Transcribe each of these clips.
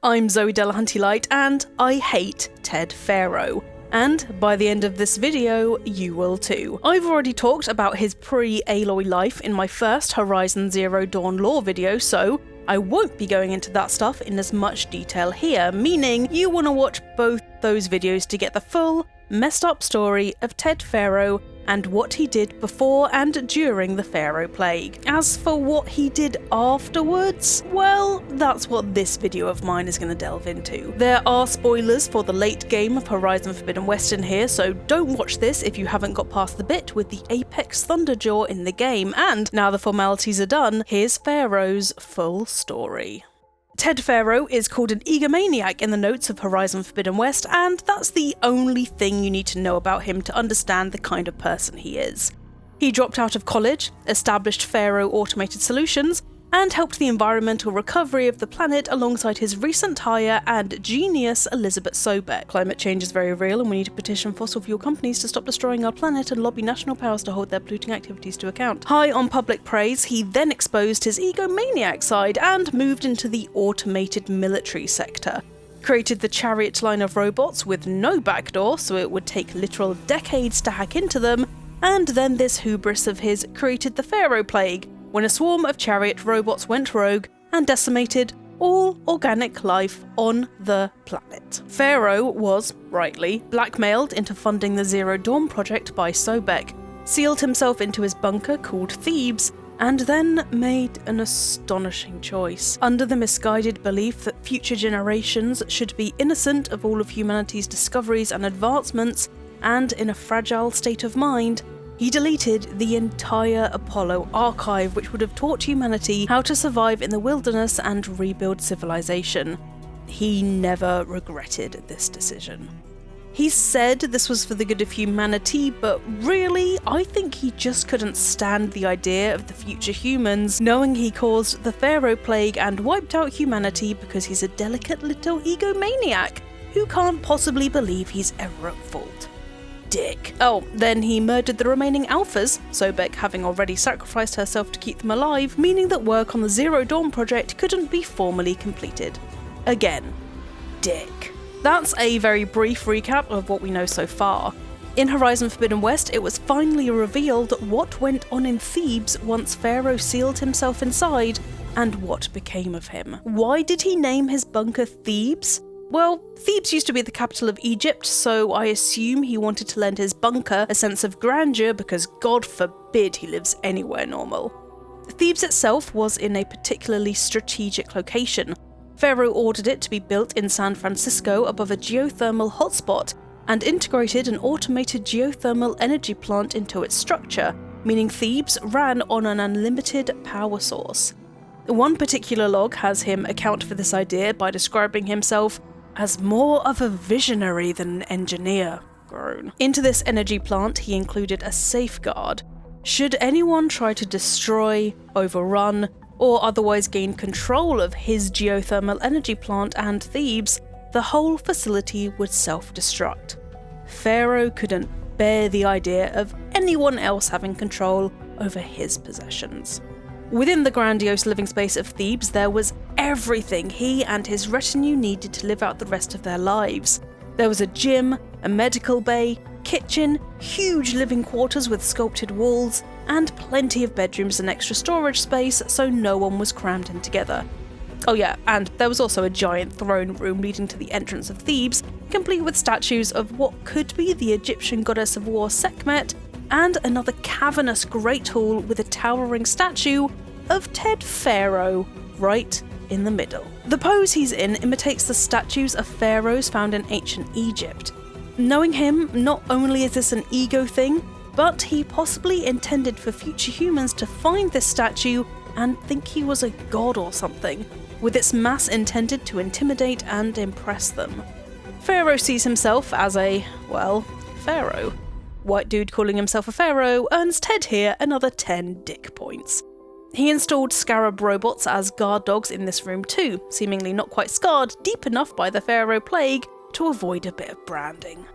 I'm Zoe Delahunty-Light and I hate Ted Faro. And by the end of this video, you will too. I've already talked about his pre-Aloy life in my first Horizon Zero Dawn lore video, so I won't be going into that stuff in as much detail here, meaning you want to watch both those videos to get the full, messed up story of Ted Faro and what he did before and during the Faro Plague. As for what he did afterwards, well, that's what this video of mine is going to delve into. There are spoilers for the late game of Horizon Forbidden West in here, so don't watch this if you haven't got past the bit with the Apex Thunderjaw in the game, and now the formalities are done, here's Faro's full story. Ted Faro is called an egomaniac in the notes of Horizon Forbidden West, and that's the only thing you need to know about him to understand the kind of person he is. He dropped out of college, established Faro Automated Solutions, and helped the environmental recovery of the planet alongside his recent hire and genius Elizabeth Sobek. Climate change is very real and we need to petition fossil fuel companies to stop destroying our planet and lobby national powers to hold their polluting activities to account. High on public praise, he then exposed his egomaniac side and moved into the automated military sector. Created the Chariot line of robots with no backdoor, so it would take literal decades to hack into them, and then this hubris of his created the Faro Plague, when a swarm of Chariot robots went rogue and decimated all organic life on the planet. Faro was, rightly, blackmailed into funding the Zero Dawn project by Sobek, sealed himself into his bunker called Thebes, and then made an astonishing choice. Under the misguided belief that future generations should be innocent of all of humanity's discoveries and advancements, and in a fragile state of mind, he deleted the entire Apollo archive, which would have taught humanity how to survive in the wilderness and rebuild civilization. He never regretted this decision. He said this was for the good of humanity, but really, I think he just couldn't stand the idea of the future humans knowing he caused the Faro Plague and wiped out humanity because he's a delicate little egomaniac who can't possibly believe he's ever at fault. Dick. Oh, then he murdered the remaining alphas, Sobek having already sacrificed herself to keep them alive, meaning that work on the Zero Dawn project couldn't be formally completed. Again, dick. That's a very brief recap of what we know so far. In Horizon Forbidden West, it was finally revealed what went on in Thebes once Faro sealed himself inside, and what became of him. Why did he name his bunker Thebes? Well, Thebes used to be the capital of Egypt, so I assume he wanted to lend his bunker a sense of grandeur because God forbid he lives anywhere normal. Thebes itself was in a particularly strategic location. Faro ordered it to be built in San Francisco above a geothermal hotspot and integrated an automated geothermal energy plant into its structure, meaning Thebes ran on an unlimited power source. One particular log has him account for this idea by describing himself as more of a visionary than an engineer. Groan. Into this energy plant he included a safeguard. Should anyone try to destroy, overrun, or otherwise gain control of his geothermal energy plant and Thebes, the whole facility would self-destruct. Faro couldn't bear the idea of anyone else having control over his possessions. Within the grandiose living space of Thebes, there was everything he and his retinue needed to live out the rest of their lives. There was a gym, a medical bay, kitchen, huge living quarters with sculpted walls, and plenty of bedrooms and extra storage space so no one was crammed in together. Oh yeah, and there was also a giant throne room leading to the entrance of Thebes, complete with statues of what could be the Egyptian goddess of war Sekhmet, and another cavernous great hall with a towering statue of Ted Faro right in the middle. The pose he's in imitates the statues of pharaohs found in ancient Egypt. Knowing him, not only is this an ego thing, but he possibly intended for future humans to find this statue and think he was a god or something, with its mass intended to intimidate and impress them. Faro sees himself as a, well, pharaoh. White dude calling himself a pharaoh earns Ted here another 10 dick points. He installed scarab robots as guard dogs in this room too, seemingly not quite scarred deep enough by the Faro Plague to avoid a bit of branding.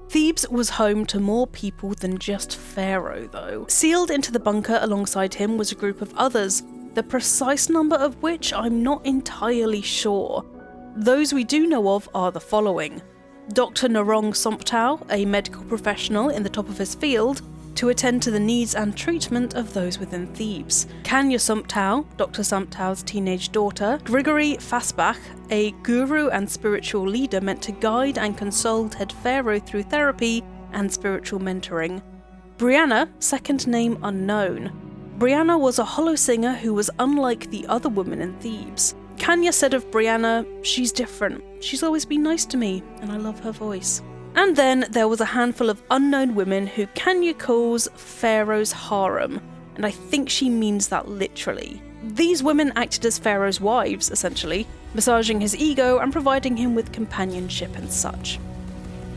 Thebes was home to more people than just Faro though. Sealed into the bunker alongside him was a group of others, the precise number of which I'm not entirely sure. Those we do know of are the following: Dr. Narong Somptao, a medical professional in the top of his field, to attend to the needs and treatment of those within Thebes; Kanya Somptao, Dr. Somptao's teenage daughter; Grigory Fasbach, a guru and spiritual leader meant to guide and console Ted Faro through therapy and spiritual mentoring; Brianna, second name unknown. Brianna was a hollow singer who was unlike the other women in Thebes. Kanya said of Brianna, "She's different. She's always been nice to me, and I love her voice." And then there was a handful of unknown women who Kanya calls Pharaoh's harem, and I think she means that literally. These women acted as Pharaoh's wives, essentially, massaging his ego and providing him with companionship and such.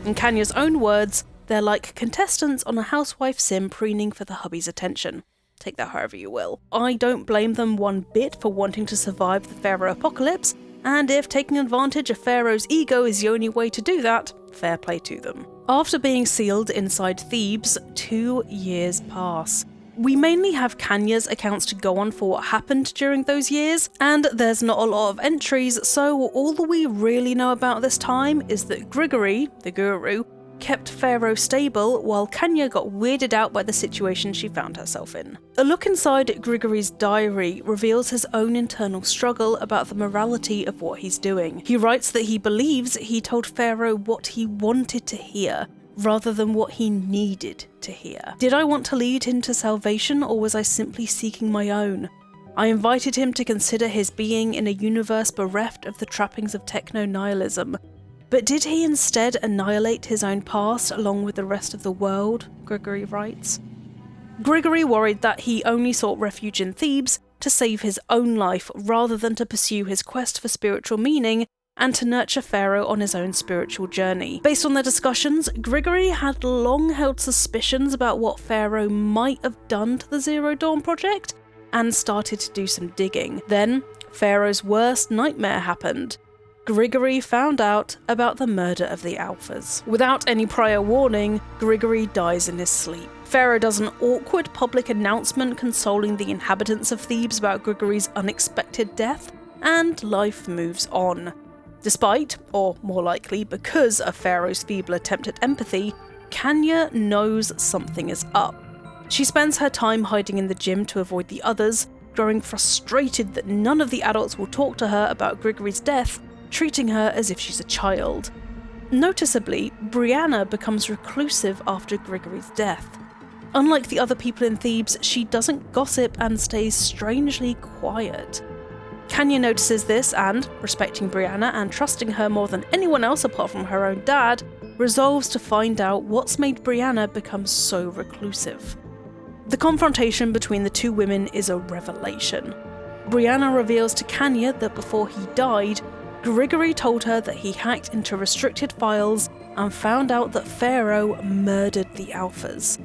In Kanya's own words, they're like contestants on a housewife sim preening for the hubby's attention. Take that however you will. I don't blame them one bit for wanting to survive the Pharaoh apocalypse, and if taking advantage of Pharaoh's ego is the only way to do that, fair play to them. After being sealed inside Thebes, 2 years pass. We mainly have Kanya's accounts to go on for what happened during those years, and there's not a lot of entries, so all that we really know about this time is that Grigory, the guru, kept Pharaoh stable while Kanya got weirded out by the situation she found herself in. A look inside Grigory's diary reveals his own internal struggle about the morality of what he's doing. He writes that he believes he told Pharaoh what he wanted to hear, rather than what he needed to hear. Did I want to lead him to salvation, or was I simply seeking my own? I invited him to consider his being in a universe bereft of the trappings of techno-nihilism. But did he instead annihilate his own past along with the rest of the world? Grigory writes. Grigory worried that he only sought refuge in Thebes to save his own life rather than to pursue his quest for spiritual meaning and to nurture Pharaoh on his own spiritual journey. Based on their discussions, Grigory had long held suspicions about what Pharaoh might have done to the Zero Dawn project and started to do some digging. Then, Pharaoh's worst nightmare happened. Grigory found out about the murder of the Alphas. Without any prior warning, Grigory dies in his sleep. Pharaoh does an awkward public announcement consoling the inhabitants of Thebes about Grigory's unexpected death, and life moves on. Despite, or more likely because of Pharaoh's feeble attempt at empathy, Kanya knows something is up. She spends her time hiding in the gym to avoid the others, growing frustrated that none of the adults will talk to her about Grigory's death, treating her as if she's a child. Noticeably, Brianna becomes reclusive after Grigory's death. Unlike the other people in Thebes, she doesn't gossip and stays strangely quiet. Kanya notices this and, respecting Brianna and trusting her more than anyone else apart from her own dad, resolves to find out what's made Brianna become so reclusive. The confrontation between the two women is a revelation. Brianna reveals to Kanya that before he died, Grigory told her that he hacked into restricted files and found out that Pharaoh murdered the Alphas.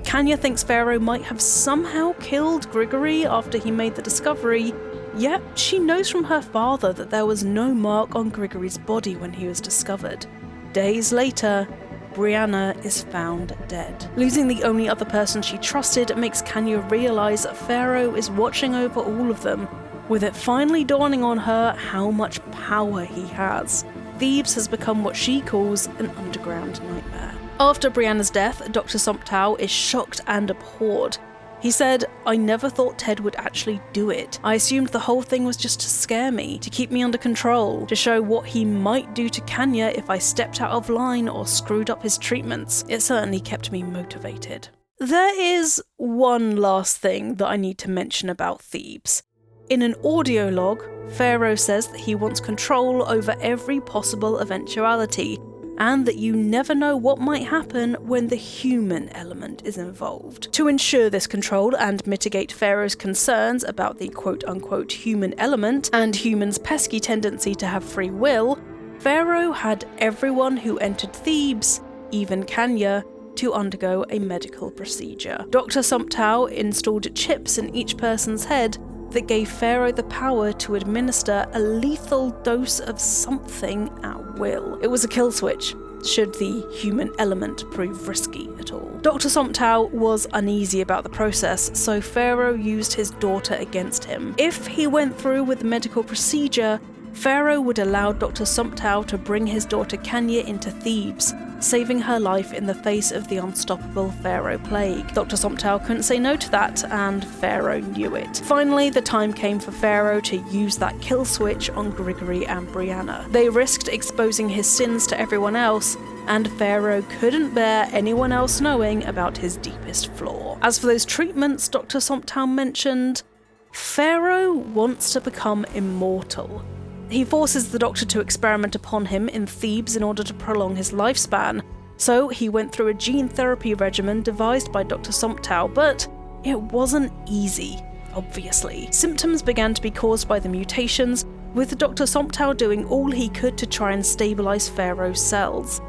Kanya thinks Pharaoh might have somehow killed Grigory after he made the discovery, yet she knows from her father that there was no mark on Grigory's body when he was discovered. Days later, Brianna is found dead. Losing the only other person she trusted makes Kanya realise that Pharaoh is watching over all of them, with it finally dawning on her how much power he has. Thebes has become what she calls an underground nightmare. After Brianna's death, Dr. Somptao is shocked and abhorred. He said, "I never thought Ted would actually do it. I assumed the whole thing was just to scare me, to keep me under control, to show what he might do to Kanya if I stepped out of line or screwed up his treatments. It certainly kept me motivated." There is one last thing that I need to mention about Thebes. In an audio log, Pharaoh says that he wants control over every possible eventuality, and that you never know what might happen when the human element is involved. To ensure this control and mitigate Pharaoh's concerns about the quote-unquote human element and humans' pesky tendency to have free will, Pharaoh had everyone who entered Thebes, even Kanya, to undergo a medical procedure. Dr. Somptao installed chips in each person's head that gave Pharaoh the power to administer a lethal dose of something at will. It was a kill switch, should the human element prove risky at all. Dr. Somptao was uneasy about the process, so Pharaoh used his daughter against him. If he went through with the medical procedure, Faro would allow Dr. Somptow to bring his daughter Kanya into Thebes, saving her life in the face of the unstoppable Faro plague. Dr. Somptow couldn't say no to that, and Faro knew it. Finally, the time came for Faro to use that kill switch on Grigory and Brianna. They risked exposing his sins to everyone else, and Faro couldn't bear anyone else knowing about his deepest flaw. As for those treatments Dr. Somptow mentioned, Faro wants to become immortal. He forces the doctor to experiment upon him in Thebes in order to prolong his lifespan, so he went through a gene therapy regimen devised by Dr. Somptow, but it wasn't easy, obviously. Symptoms began to be caused by the mutations, with Dr. Somptow doing all he could to try and stabilize Faro's cells.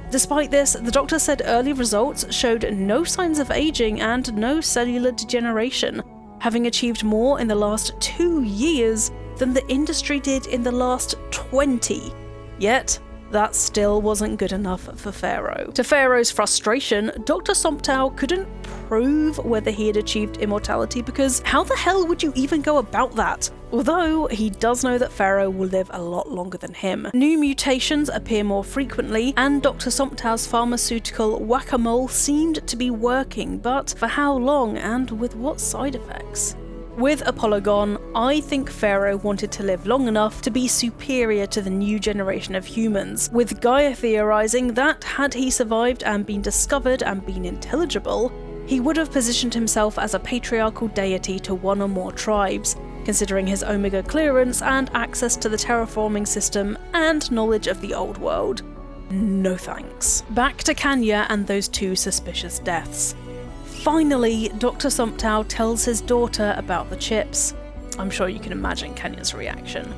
Despite this, the doctor said early results showed no signs of aging and no cellular degeneration, having achieved more in the last 2 years than the industry did in the last 20. Yet, that still wasn't good enough for Faro. To Faro's frustration, Dr. Somptow couldn't prove whether he had achieved immortality because how the hell would you even go about that? Although he does know that Faro will live a lot longer than him. New mutations appear more frequently, and Dr. Somptow's pharmaceutical whack-a-mole seemed to be working, but for how long and with what side effects? With Apollo gone, I think Faro wanted to live long enough to be superior to the new generation of humans, with Gaia theorizing that had he survived and been discovered and been intelligible, he would have positioned himself as a patriarchal deity to one or more tribes, considering his Omega clearance and access to the terraforming system and knowledge of the old world. No thanks. Back to Kanya and those 2 suspicious deaths. Finally, Dr. Somptow tells his daughter about the chips. I'm sure you can imagine Kanya's reaction.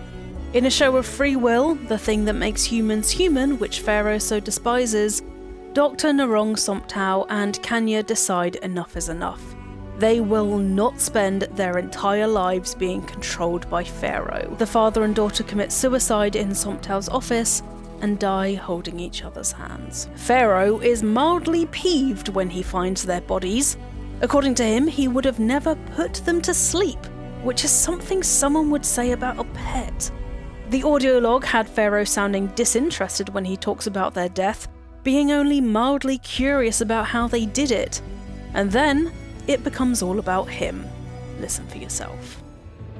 In a show of free will, the thing that makes humans human, which Faro so despises, Dr. Narong Somptow and Kanya decide enough is enough. They will not spend their entire lives being controlled by Faro. The father and daughter commit suicide in Somptow's office and die holding each other's hands. Faro is mildly peeved when he finds their bodies. According to him, he would have never put them to sleep, which is something someone would say about a pet. The audio log had Faro sounding disinterested when he talks about their death, being only mildly curious about how they did it. And then, it becomes all about him. Listen for yourself.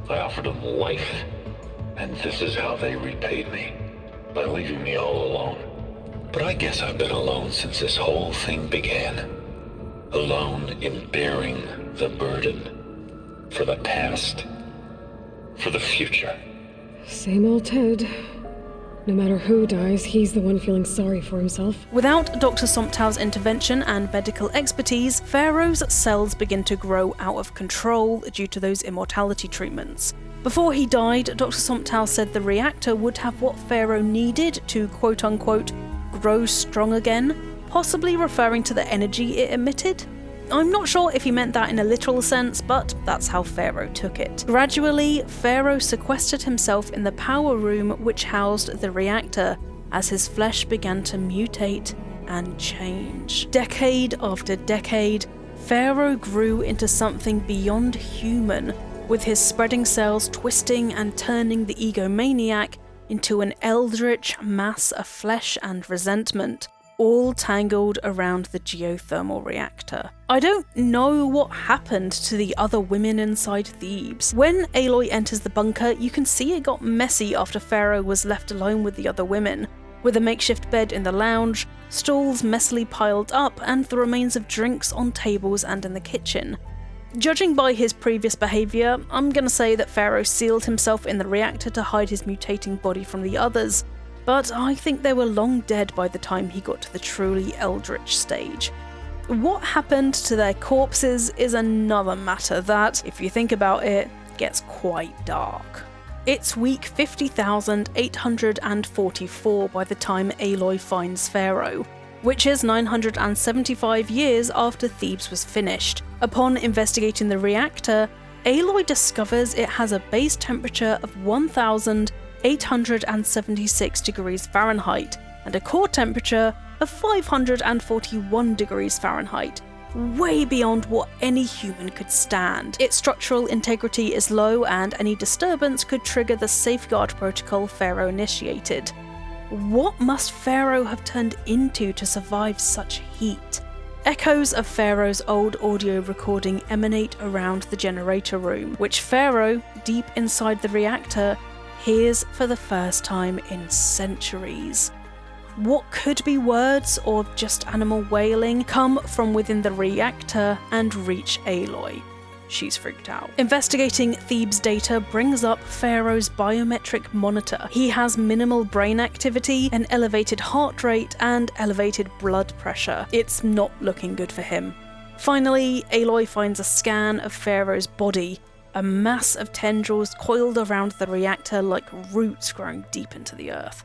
I offered them life, and this is how they repaid me. By leaving me all alone. But I guess I've been alone since this whole thing began. Alone in bearing the burden. For the past. For the future. Same old Ted. No matter who dies, he's the one feeling sorry for himself. Without Dr. Somptow's intervention and medical expertise, Faro's cells begin to grow out of control due to those immortality treatments. Before he died, Dr. Somptow said the reactor would have what Faro needed to quote-unquote grow strong again, possibly referring to the energy it emitted. I'm not sure if he meant that in a literal sense, but that's how Faro took it. Gradually, Faro sequestered himself in the power room which housed the reactor, as his flesh began to mutate and change. Decade after decade, Faro grew into something beyond human, with his spreading cells twisting and turning the egomaniac into an eldritch mass of flesh and resentment, all tangled around the geothermal reactor. I don't know what happened to the other women inside Thebes. When Aloy enters the bunker, you can see it got messy after Faro was left alone with the other women, with a makeshift bed in the lounge, stools messily piled up, and the remains of drinks on tables and in the kitchen. Judging by his previous behaviour, I'm gonna say that Faro sealed himself in the reactor to hide his mutating body from the others, but I think they were long dead by the time he got to the truly eldritch stage. What happened to their corpses is another matter that, if you think about it, gets quite dark. It's week 50,844 by the time Aloy finds Faro, which is 975 years after Thebes was finished. Upon investigating the reactor, Aloy discovers it has a base temperature of 1,876 degrees Fahrenheit and a core temperature of 541 degrees Fahrenheit, way beyond what any human could stand. Its structural integrity is low, and any disturbance could trigger the safeguard protocol Faro initiated. What must Faro have turned into to survive such heat? Echoes of Faro's old audio recording emanate around the generator room, which Faro, deep inside the reactor, hears for the first time in centuries. What could be words or just animal wailing come from within the reactor and reach Aloy. She's freaked out. Investigating Thebes' data brings up Faro's biometric monitor. He has minimal brain activity, an elevated heart rate, and elevated blood pressure. It's not looking good for him. Finally, Aloy finds a scan of Faro's body, a mass of tendrils coiled around the reactor like roots growing deep into the earth.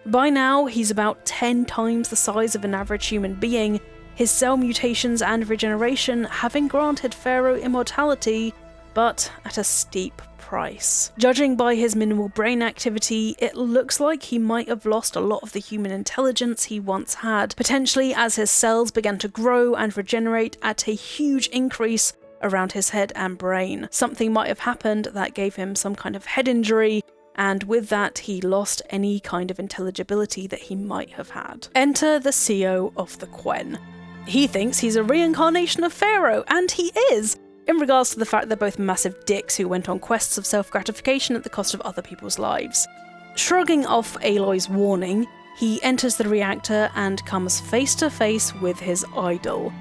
By now, he's about 10 times the size of an average human being, his cell mutations and regeneration having granted Faro immortality, but at a steep price. Judging by his minimal brain activity, it looks like he might have lost a lot of the human intelligence he once had, potentially as his cells began to grow and regenerate at a huge increase around his head and brain. Something might have happened that gave him some kind of head injury, and with that he lost any kind of intelligibility that he might have had. Enter the CEO of the Quen. He thinks he's a reincarnation of Faro, and he is, in regards to the fact they're both massive dicks who went on quests of self-gratification at the cost of other people's lives. Shrugging off Aloy's warning, he enters the reactor and comes face to face with his idol.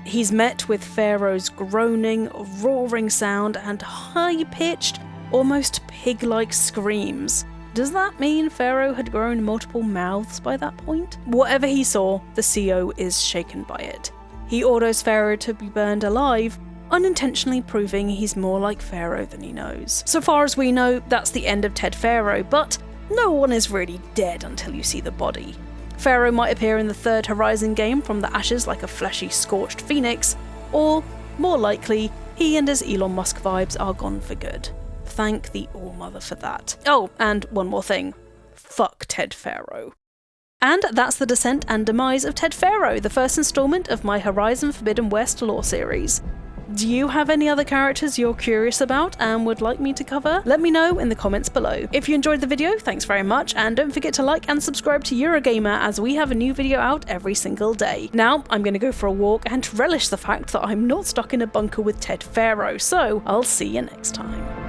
He's met with Faro's groaning, roaring sound and high-pitched, almost pig-like screams. Does that mean Faro had grown multiple mouths by that point? Whatever he saw, the CEO is shaken by it. He orders Faro to be burned alive, unintentionally proving he's more like Faro than he knows. So far as we know, that's the end of Ted Faro, but no one is really dead until you see the body. Faro might appear in the third Horizon game from the ashes like a fleshy, scorched phoenix, or, more likely, he and his Elon Musk vibes are gone for good. Thank the All-Mother for that. Oh, and one more thing. Fuck Ted Faro. And that's the descent and demise of Ted Faro, the first installment of my Horizon Forbidden West lore series. Do you have any other characters you're curious about and would like me to cover? Let me know in the comments below. If you enjoyed the video, thanks very much, and don't forget to like and subscribe to Eurogamer as we have a new video out every single day. Now, I'm gonna go for a walk and relish the fact that I'm not stuck in a bunker with Ted Faro, so I'll see you next time.